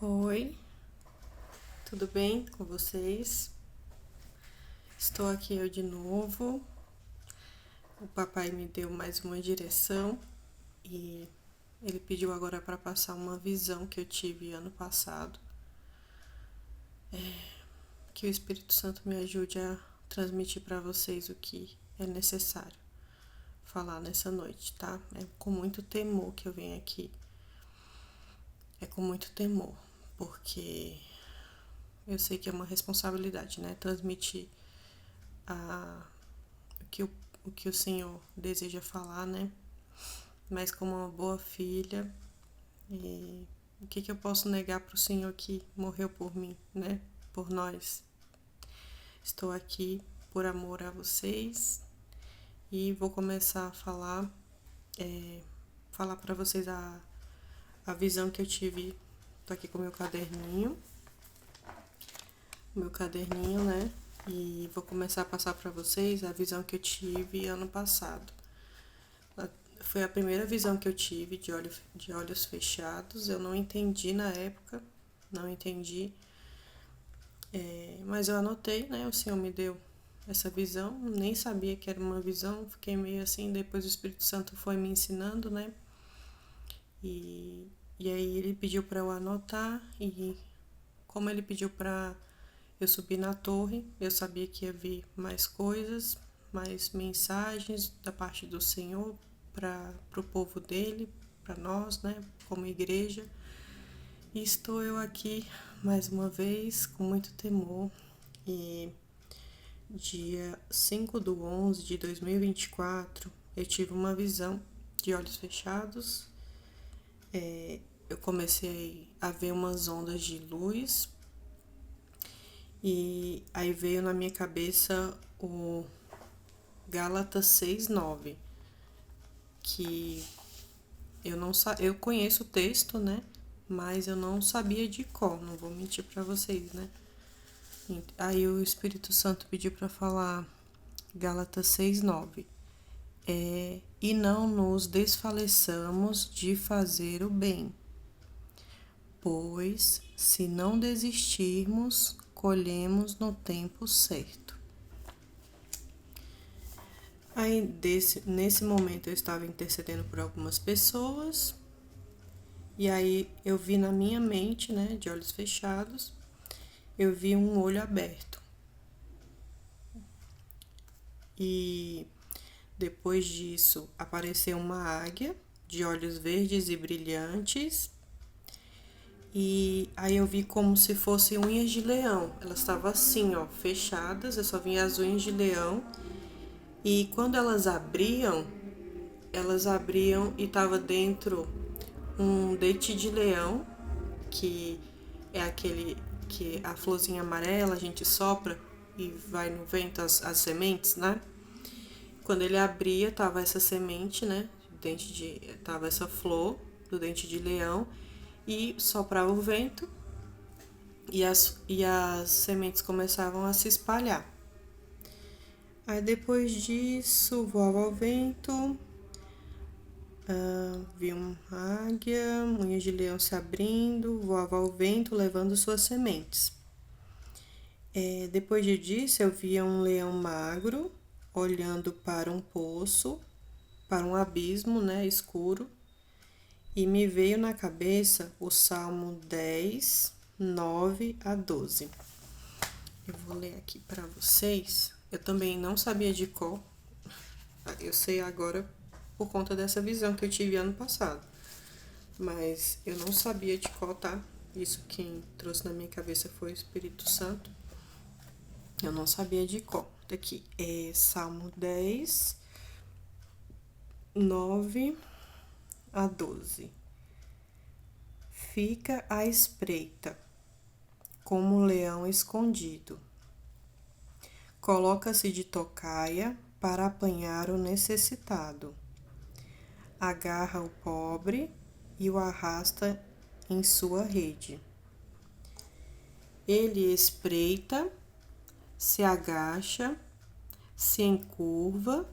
Oi, tudo bem com vocês? Estou aqui eu de novo. O papai me deu mais uma direção e ele pediu agora para passar uma visão que eu tive ano passado. Que o Espírito Santo me ajude a transmitir para vocês o que é necessário falar nessa noite, tá? É com muito temor que eu venho aqui. É com muito temor, porque eu sei que é uma responsabilidade, né? Transmitir a, o que o Senhor deseja falar, né? Mas como uma boa filha, e o que eu posso negar para o Senhor que morreu por mim, né? Por nós. Estou aqui por amor a vocês e vou começar a falar para vocês a visão que eu tive. Tô aqui com meu caderninho, né? E vou começar a passar para vocês a visão que eu tive ano passado. Foi a primeira visão que eu tive de olhos fechados. Eu não entendi na época, não entendi. Mas eu anotei, né? O Senhor me deu essa visão. Nem sabia que era uma visão. Fiquei meio assim. Depois o Espírito Santo foi me ensinando, né? E aí ele pediu para eu anotar. E como ele pediu para eu subir na torre, eu sabia que ia vir mais coisas, mais mensagens da parte do Senhor para o povo dele, para nós, né, como igreja. E estou eu aqui mais uma vez com muito temor. E dia 5/11 de 2024 eu tive uma visão de olhos fechados. Eu comecei a ver umas ondas de luz e aí veio na minha cabeça o Gálatas 6:9, que eu conheço o texto, né? Mas eu não sabia de cor, não vou mentir para vocês, né? Aí o Espírito Santo pediu para falar Gálatas 6:9. E não nos desfaleçamos de fazer o bem, pois se não desistirmos, colhemos no tempo certo. Aí, nesse momento, eu estava intercedendo por algumas pessoas. E aí, eu vi na minha mente, né, de olhos fechados, eu vi um olho aberto. E depois disso, apareceu uma águia de olhos verdes e brilhantes. E aí eu vi como se fossem unhas de leão. Elas estavam assim, ó, fechadas. Eu só via as unhas de leão. E quando elas abriam e tava dentro um dente de leão, que é aquele que a florzinha amarela a gente sopra e vai no vento as sementes, né? Quando ele abria, tava essa semente, né? Tava essa flor do dente de leão e soprava o vento e as sementes começavam a se espalhar. Aí depois disso, voava ao vento, vi uma águia, unhas de leão se abrindo, voava ao vento levando suas sementes. Depois disso, eu via um leão magro olhando para um poço, para um abismo, né, escuro, e me veio na cabeça o Salmo 10, 9-12. Eu vou ler aqui para vocês. Eu também não sabia de cor. Eu sei agora por conta dessa visão que eu tive ano passado. Mas eu não sabia de cor, tá? Isso quem trouxe na minha cabeça foi o Espírito Santo. Eu não sabia de cor. Daqui é Salmo 10, 9-12. Fica à espreita, como um leão escondido. Coloca-se de tocaia para apanhar o necessitado. Agarra o pobre e o arrasta em sua rede. Ele espreita, se agacha, se encurva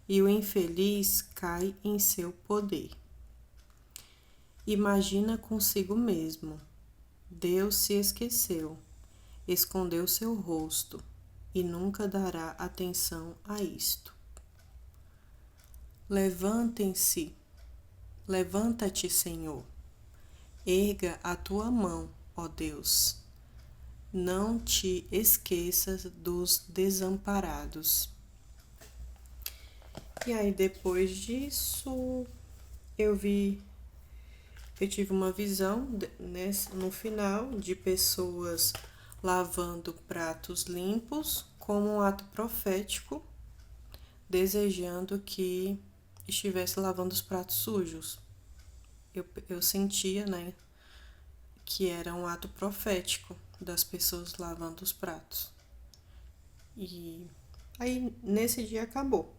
e o infeliz cai em seu poder. Imagina consigo mesmo: Deus se esqueceu, escondeu seu rosto e nunca dará atenção a isto. Levantem-se, levanta-te, Senhor, erga a tua mão, ó Deus. Não te esqueças dos desamparados. E aí, depois disso, eu tive uma visão no final de pessoas lavando pratos limpos como um ato profético, desejando que estivesse lavando os pratos sujos. Eu sentia, né, que era um ato profético das pessoas lavando os pratos. E aí, nesse dia acabou.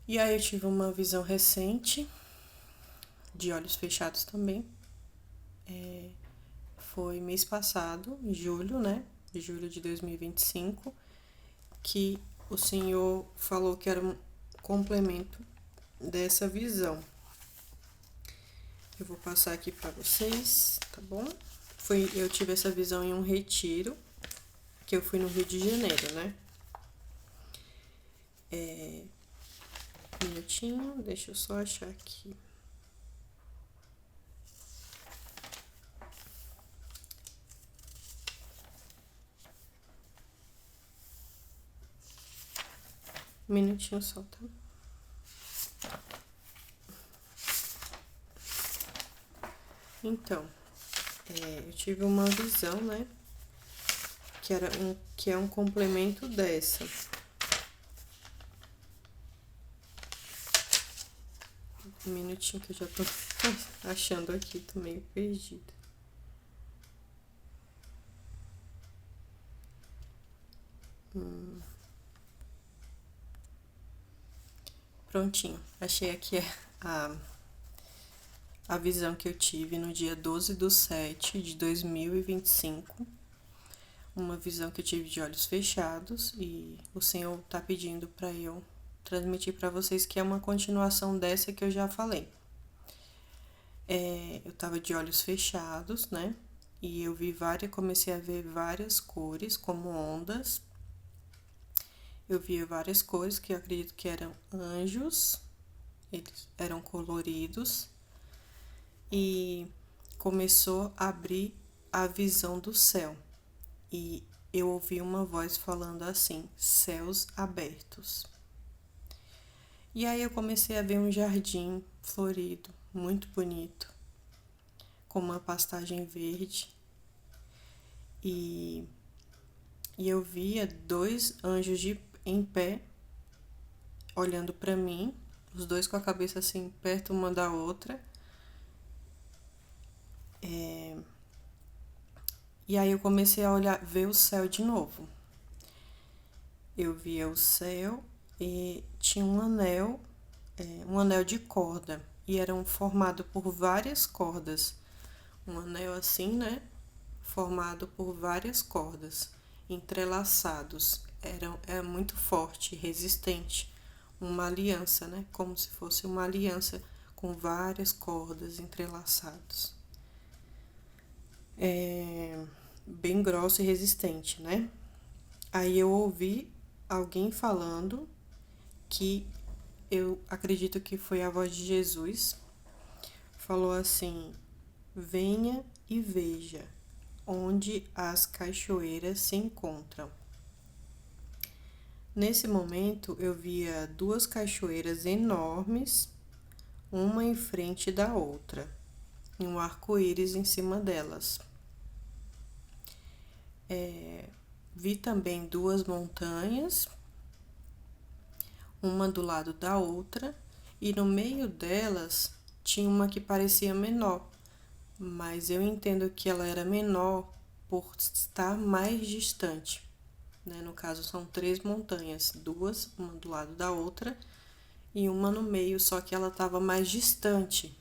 E aí eu tive uma visão recente, de olhos fechados também. Foi mês passado, em julho, né? De julho de 2025, que o Senhor falou que era um complemento dessa visão. Eu vou passar aqui para vocês, tá bom? Eu tive essa visão em um retiro, que eu fui no Rio de Janeiro, né? Um minutinho, deixa eu só achar aqui. Um minutinho só, tá? Então, eu tive uma visão, né? Que é um complemento dessa. Um minutinho que eu já tô achando aqui, tô meio perdida. Prontinho, achei aqui a visão que eu tive no dia 12/7/2025. Uma visão que eu tive de olhos fechados e o Senhor tá pedindo para eu transmitir para vocês que é uma continuação dessa que eu já falei. Eu tava de olhos fechados, né? E eu comecei a ver várias cores como ondas. Eu via várias cores que eu acredito que eram anjos, eles eram coloridos, e começou a abrir a visão do céu. E eu ouvi uma voz falando assim: céus abertos. E aí eu comecei a ver um jardim florido, muito bonito, com uma pastagem verde. E eu via 2 anjos em pé, olhando para mim, os dois com a cabeça assim, perto uma da outra. E aí eu comecei a ver o céu de novo. Eu via o céu e tinha um anel de corda, e era formado por várias cordas. Um anel assim, né? Formado por várias cordas, entrelaçados. É muito forte, resistente. Uma aliança, né? Como se fosse uma aliança com várias cordas entrelaçadas. Bem grosso e resistente, né? Aí eu ouvi alguém falando, que eu acredito que foi a voz de Jesus, falou assim: venha e veja onde as cachoeiras se encontram. Nesse momento eu via 2 cachoeiras enormes, uma em frente da outra, e um arco-íris em cima delas. Vi também 2 montanhas, uma do lado da outra, e no meio delas tinha uma que parecia menor, mas eu entendo que ela era menor por estar mais distante, né? No caso, são 3 montanhas, 2, uma do lado da outra, e uma no meio, só que ela estava mais distante,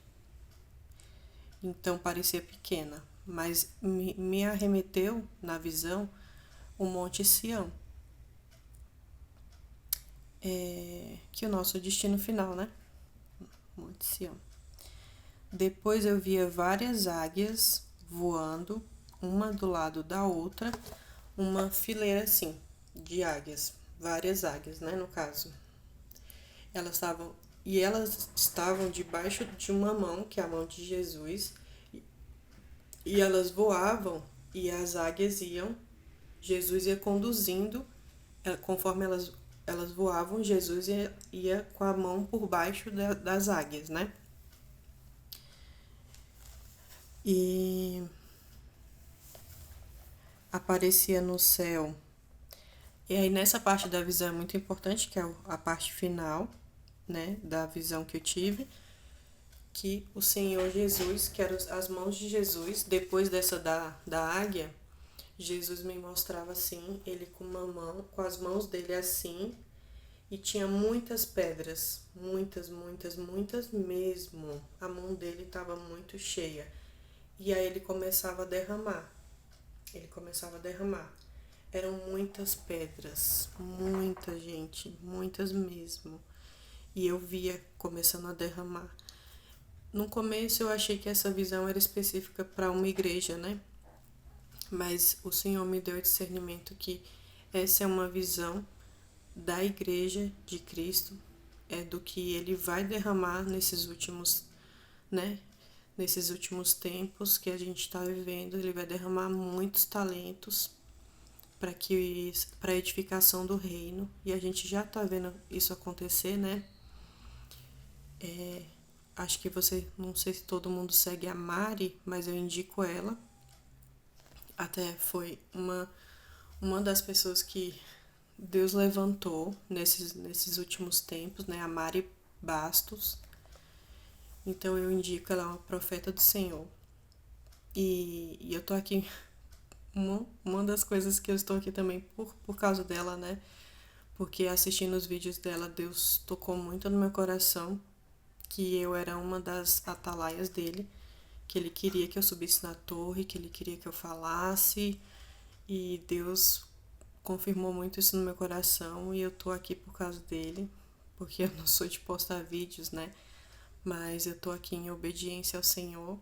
então parecia pequena, mas me arremeteu na visão o Monte Sião, que é o nosso destino final, né? Monte Sião. Depois eu via várias águias voando, uma do lado da outra, uma fileira assim, de águias, várias águias, né, no caso. Elas estavam debaixo de uma mão, que é a mão de Jesus, e elas voavam e as águias iam, Jesus ia conduzindo, conforme elas voavam, Jesus ia com a mão por baixo das águias, né? E aparecia no céu. E aí nessa parte da visão é muito importante, que é a parte final, né, da visão que eu tive, que o Senhor Jesus, que eram as mãos de Jesus, depois dessa da águia, Jesus me mostrava assim, ele com uma mão, com as mãos dele assim, e tinha muitas pedras, muitas mesmo. A mão dele estava muito cheia. E aí ele começava a derramar. Ele começava a derramar. Eram muitas pedras, muita gente, muitas mesmo. E eu via começando a derramar. No começo eu achei que essa visão era específica para uma igreja, né? Mas o Senhor me deu o discernimento que essa é uma visão da igreja de Cristo, é do que ele vai derramar nesses últimos, né? Nesses últimos tempos que a gente está vivendo, ele vai derramar muitos talentos para a edificação do reino, e a gente já está vendo isso acontecer, né? Acho que não sei se todo mundo segue a Mari, mas eu indico ela. Até foi uma das pessoas que Deus levantou nesses últimos tempos, né? A Mari Bastos. Então eu indico, ela é uma profeta do Senhor. E eu tô aqui, uma das coisas que eu estou aqui também por causa dela, né? Porque assistindo os vídeos dela, Deus tocou muito no meu coração que eu era uma das atalaias dele, que ele queria que eu subisse na torre, que ele queria que eu falasse, e Deus confirmou muito isso no meu coração, e eu tô aqui por causa dele, porque eu não sou de postar vídeos, né? Mas eu tô aqui em obediência ao Senhor,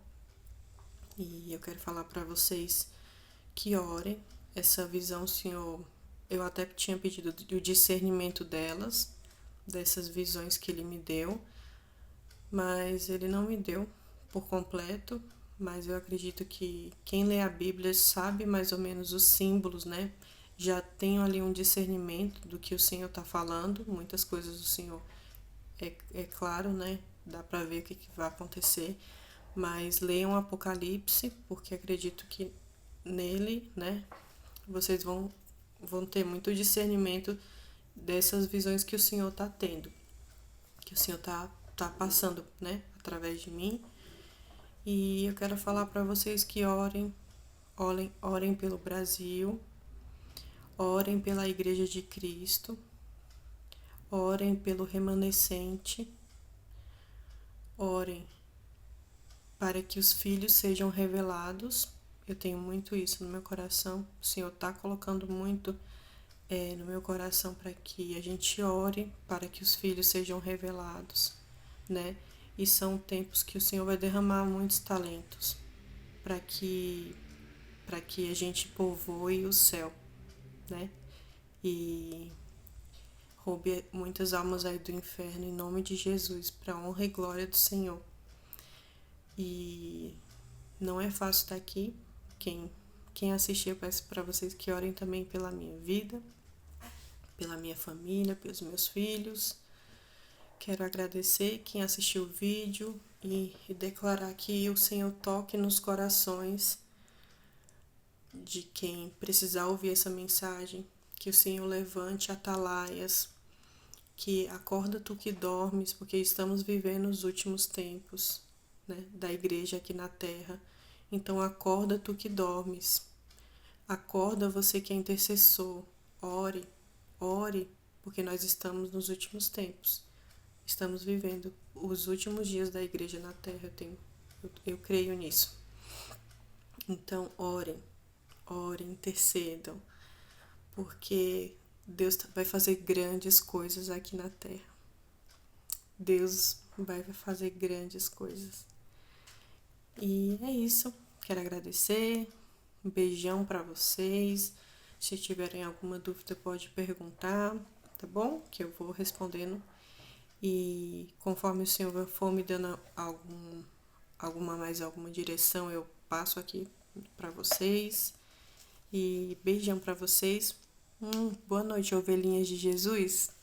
e eu quero falar para vocês que orem essa visão, Senhor. Eu até tinha pedido o discernimento dessas visões que ele me deu, mas ele não me deu por completo, mas eu acredito que quem lê a Bíblia sabe mais ou menos os símbolos, né? Já tenho ali um discernimento do que o Senhor está falando, muitas coisas do Senhor é claro, né? Dá para ver o que vai acontecer, mas leiam Apocalipse, porque acredito que nele, né, vocês vão ter muito discernimento dessas visões que o Senhor está tendo, que o Senhor tá passando, né, através de mim. E eu quero falar para vocês que orem pelo Brasil, orem pela Igreja de Cristo, orem pelo remanescente, orem para que os filhos sejam revelados. Eu tenho muito isso no meu coração. O Senhor está colocando muito no meu coração para que a gente ore para que os filhos sejam revelados, né? E são tempos que o Senhor vai derramar muitos talentos para que a gente povoe o céu, né? E roube muitas almas aí do inferno em nome de Jesus, para a honra e glória do Senhor. E não é fácil estar aqui. Quem assistir, eu peço para vocês que orem também pela minha vida, pela minha família, pelos meus filhos. Quero agradecer quem assistiu o vídeo e declarar que o Senhor toque nos corações de quem precisar ouvir essa mensagem, que o Senhor levante atalaias, que acorda tu que dormes, porque estamos vivendo os últimos tempos, né, da igreja aqui na terra. Então acorda tu que dormes, acorda você que é intercessor, ore, porque nós estamos nos últimos tempos. Estamos vivendo os últimos dias da igreja na terra, eu creio nisso. Então, orem, intercedam, porque Deus vai fazer grandes coisas aqui na terra. Deus vai fazer grandes coisas. E é isso. quero agradecer. Um beijão para vocês. Se tiverem alguma dúvida, pode perguntar, tá bom? Que eu vou respondendo. E conforme o Senhor for me dando alguma direção, eu passo aqui para vocês. E beijão para vocês. Boa noite, ovelhinhas de Jesus.